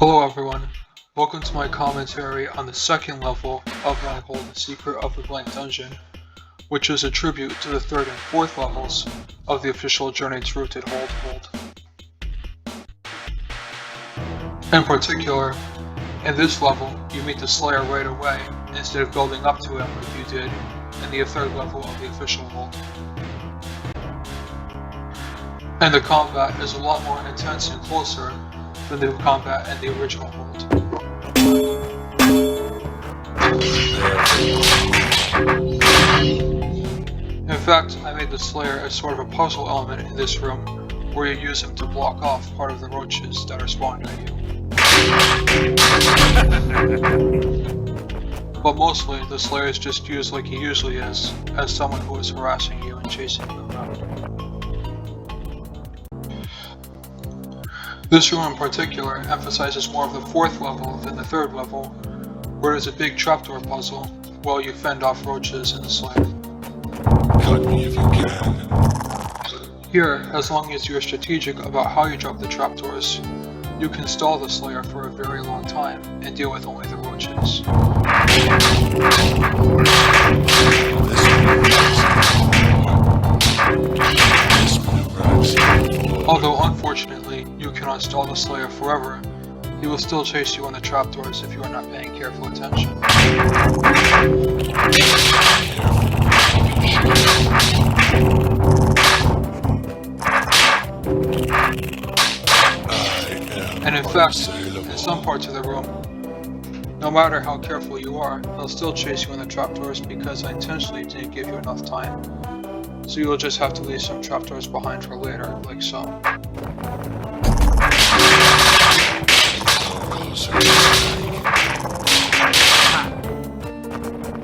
Hello everyone, welcome to my commentary on the second level of my hold, The Secret of the Blank Dungeon, which is a tribute to the third and fourth levels of the official Journey to Rooted Hold. In particular, in this level, you meet the Slayer right away instead of building up to him like you did in the third level of the official hold. And the combat is a lot more intense and closer than the combat in the original hold. In fact, I made the Slayer as sort of a puzzle element in this room, where you use him to block off part of the roaches that are spawning at you. But mostly, the Slayer is just used like he usually is, as someone who is harassing you and chasing you around. This room in particular emphasizes more of the fourth level than the third level, where there's a big trapdoor puzzle while you fend off roaches in the Slayer. Cut me if you can. Here, as long as you're strategic about how you drop the trapdoors, you can stall the Slayer for a very long time and deal with only the roaches. Although unfortunately, you cannot stall the Slayer forever, he will still chase you on the trapdoors if you are not paying careful attention. And in fact, in some parts of the room, no matter how careful you are, he'll still chase you on the trapdoors because I intentionally didn't give you enough time. So you'll just have to leave some trapdoors behind for later, like so.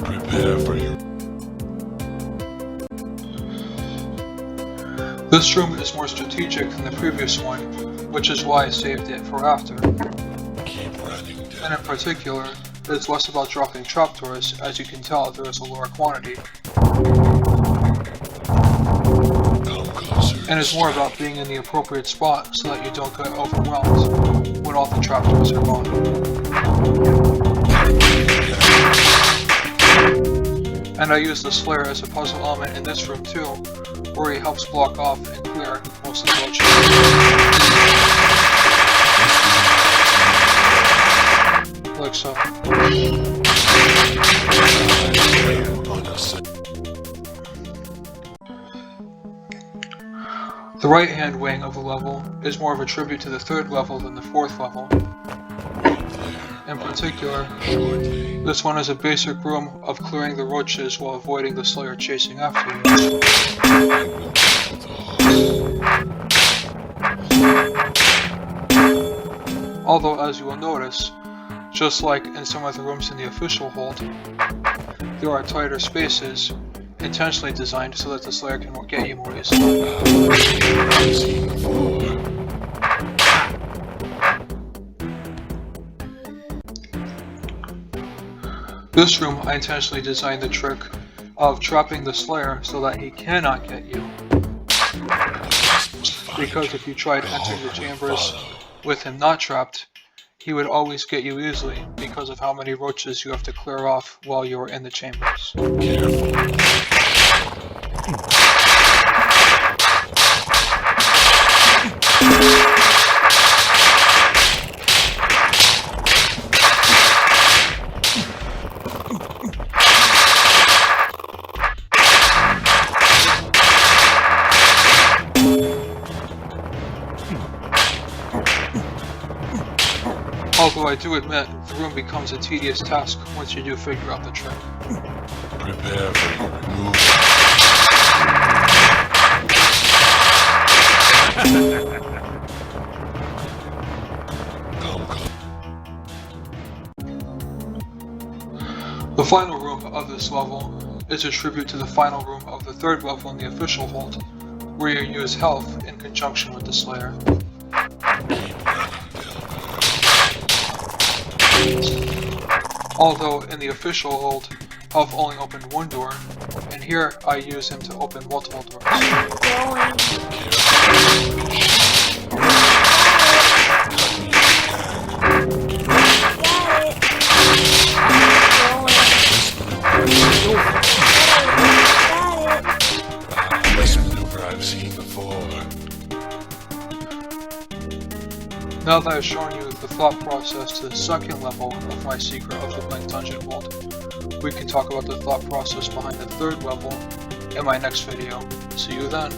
Prepare for you. This room is more strategic than the previous one, which is why I saved it for after. Keep running down. And in particular, it's less about dropping trapdoors, as you can tell there is a lower quantity. And it's more about being in the appropriate spot so that you don't get overwhelmed when all the trapdoors are gone. And I use the Slayer as a puzzle element in this room too, where he helps block off and clear most of the roaches. Like so. The right-hand wing of the level is more of a tribute to the third level than the fourth level. In particular, this one is a basic room of clearing the roaches while avoiding the Slayer chasing after you. Although, as you will notice, just like in some of the rooms in the official hold, there are tighter spaces, intentionally designed so that the Slayer can get you more easily. This room, I intentionally designed the trick of trapping the Slayer so that he cannot get you. Because if you tried entering the chambers with him not trapped, he would always get you easily because of how many roaches you have to clear off while you are in the chambers. Although I do admit, the room becomes a tedious task once you do figure out the trick. Prepare for your removal. The final room of this level is a tribute to the final room of the third level in the official hold, where you use health in conjunction with the Slayer. Although in the official hold, health only opened one door, and here I use him to open multiple doors. Now that I've shown you the thought process to the second level of my secret of the Blink Dungeon Vault, we can talk about the thought process behind the third level in my next video. See you then.